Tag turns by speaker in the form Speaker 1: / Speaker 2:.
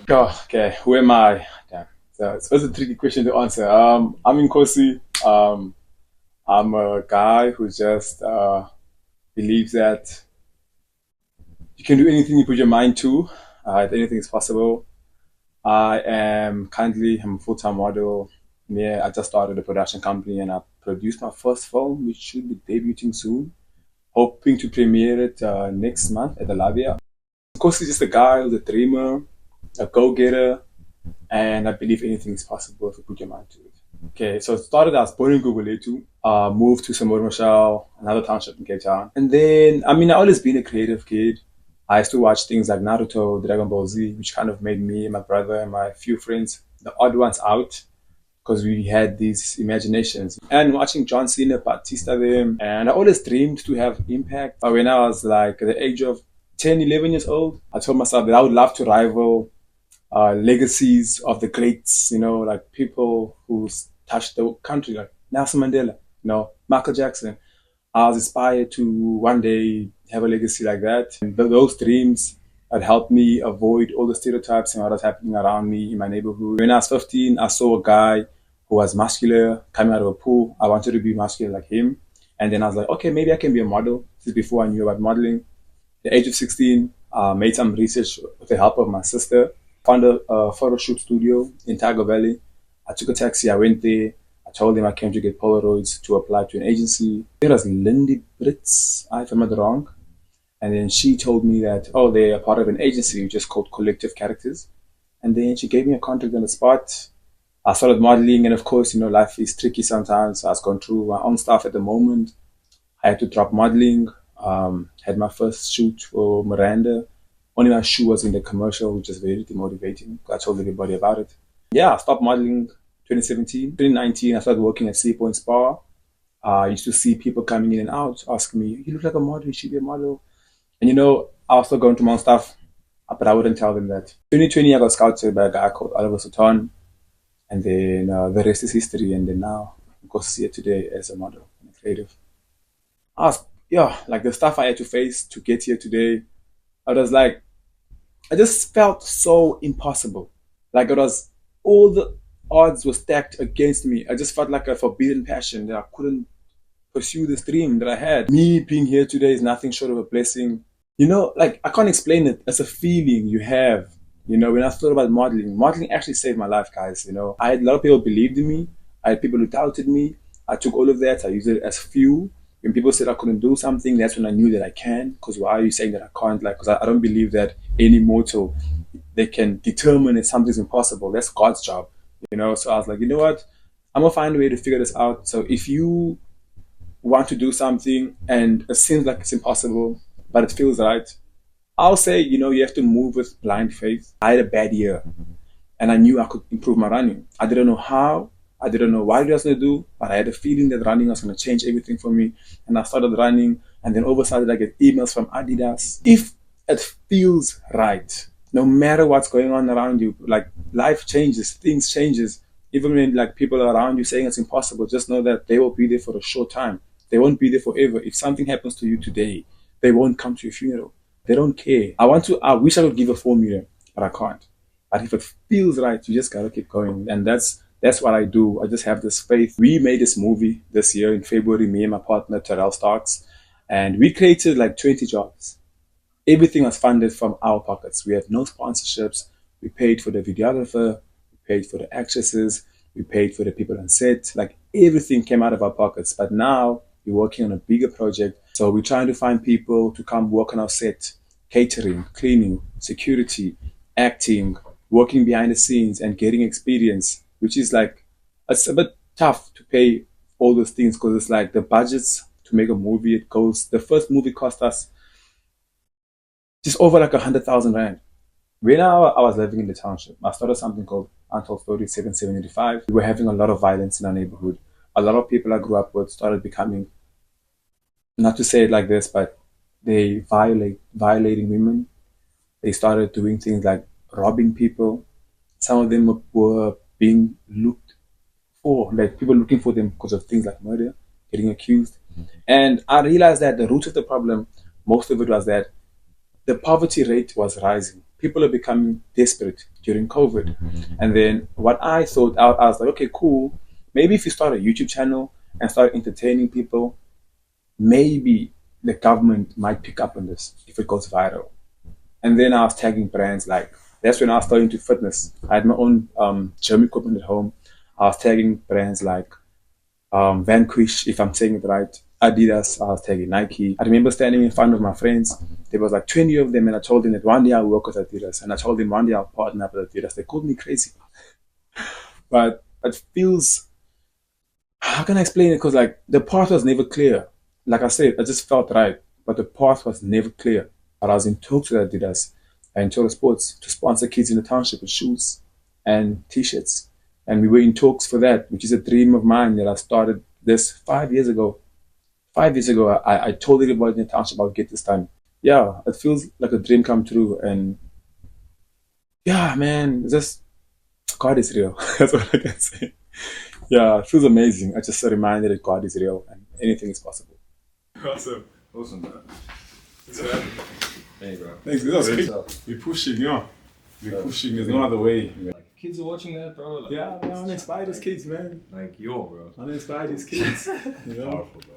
Speaker 1: Oh, okay, who am I? Damn. So it's a tricky question to answer. I'm Nkosi. I'm a guy who just believes that you can do anything you put your mind to. That anything is possible. I'm a full-time model. Yeah, I just started a production company and I produced my first film, which should be debuting soon. Hoping to premiere it next month at the Lavia. Of course, he's just a guy who's a dreamer, a go-getter, and I believe anything is possible if you put your mind to it. Okay, so it started as born in Guguletu, moved to Samora Machel, another township in Cape Town. And then, I mean, I always been a creative kid. I used to watch things like Naruto, Dragon Ball Z, which kind of made me, my brother, and my few friends the odd ones out because we had these imaginations. And watching John Cena, Batista them, and I always dreamed to have impact. But when I was like at the age of 10, 11 years old, I told myself that I would love to rival legacies of the greats, like people who touched the country, like Nelson Mandela, Michael Jackson. I was inspired to one day have a legacy like that. And those dreams had helped me avoid all the stereotypes and what was happening around me in my neighborhood. When I was 15, I saw a guy who was muscular coming out of a pool. I wanted to be muscular like him. And then I was like, okay, maybe I can be a model. This is before I knew about modeling. At the age of 16, made some research with the help of my sister. Found a photo shoot studio in Tiger Valley. I took a taxi, I went there. I told him I came to get Polaroids to apply to an agency. It was Lindy Brits, if I'm not wrong. And then she told me that, oh, they're part of an agency which is called Collective Characters. And then she gave me a contract on the spot. I started modeling, and of course, life is tricky sometimes. I was going through my own stuff at the moment. I had to drop modeling. Had my first shoot for Miranda. Only my shoe was in the commercial, which is very demotivating. I told everybody about it. Yeah, I stopped modeling 2017. 2019, I started working at Sea Point Spa. I used to see people coming in and out asking me, you look like a model, you should be a model. And I was still going to my own stuff, but I wouldn't tell them that. 2020, I got scouted by a guy called Oliver Sutton. And then the rest is history. And then now, I'm going to see it today as a model and a creative. Like the stuff I had to face to get here today, I was like, I just felt so impossible. Like all the odds were stacked against me. I just felt like a forbidden passion that I couldn't pursue this dream that I had. Me being here today is nothing short of a blessing. Like I can't explain it. It's a feeling you have. When I thought about modeling actually saved my life, guys. I had a lot of people believed in me. I had people who doubted me. I took all of that. I used it as fuel. When people said I couldn't do something, that's when I knew that I can. Because why are you saying that I can't? Like, because I don't believe that any mortal, they can determine if something's impossible. That's God's job. So I was like, you know what? I'm gonna find a way to figure this out. So if you want to do something and it seems like it's impossible, but it feels right, I'll say, you have to move with blind faith. I had a bad year and I knew I could improve my running. I didn't know how. I didn't know what it was going to do, but I had a feeling that running was going to change everything for me. And I started running, and then all of a sudden I get emails from Adidas. If it feels right, no matter what's going on around you, like life changes, things changes. Even when like people around you saying it's impossible, just know that they will be there for a short time. They won't be there forever. If something happens to you today, they won't come to your funeral. They don't care. I wish I could give a formula, but I can't. But if it feels right, you just gotta keep going. And that's what I do. I just have this faith. We made this movie this year in February, me and my partner Terrell Starks, and we created like 20 jobs. Everything was funded from our pockets. We had no sponsorships. We paid for the videographer, we paid for the actresses, we paid for the people on set. Like everything came out of our pockets. But now we're working on a bigger project. So we're trying to find people to come work on our set, catering, cleaning, security, acting, working behind the scenes and getting experience, which is like, it's a bit tough to pay all those things because it's like the budgets to make a movie, the first movie cost us just over like 100,000 Rand. When I was living in the township, I started something called Until 3775. We were having a lot of violence in our neighborhood. A lot of people I grew up with started becoming, not to say it like this, but they violating women. They started doing things like robbing people. Some of them were being looked for, like people looking for them because of things like murder, getting accused. And I realized that the root of the problem, most of it was that the poverty rate was rising. People are becoming desperate during COVID. And then what I thought out, I was like, okay, cool. Maybe if you start a YouTube channel and start entertaining people, maybe the government might pick up on this if it goes viral. And then I was tagging brands like, that's when I was starting to fitness. I had my own gym equipment at home. I was tagging brands like Vanquish, if I'm saying it right, Adidas, I was tagging Nike. I remember standing in front of my friends. There was like 20 of them, and I told them that one day I'll work with Adidas, and I told them one day I'll partner up with Adidas. They called me crazy, but it feels. How can I explain it? Because like the path was never clear. Like I said, I just felt right, but the path was never clear. But I was in talks with Adidas and Total Sports to sponsor kids in the township with shoes and T-shirts, and we were in talks for that, which is a dream of mine that I started this 5 years ago. 5 years ago, I told everybody in the township I'll get this done. Yeah, it feels like a dream come true, and yeah, man, it's just God is real. That's what I can say. Yeah, it feels amazing. I just a reminder that God is real and anything is possible. Awesome.
Speaker 2: Awesome, man.
Speaker 1: Thanks for having me.
Speaker 2: Hey, bro.
Speaker 1: Thanks. That was
Speaker 2: Great
Speaker 1: great.
Speaker 2: stuff.
Speaker 1: We're pushing, yeah. We're pushing. There's no other way.
Speaker 2: Like, kids are watching that, bro. Like,
Speaker 1: Yeah, man, I'm inspired these kids, man.
Speaker 2: Like, yo, bro.
Speaker 1: I'm inspired these kids. You know?
Speaker 2: Powerful, bro.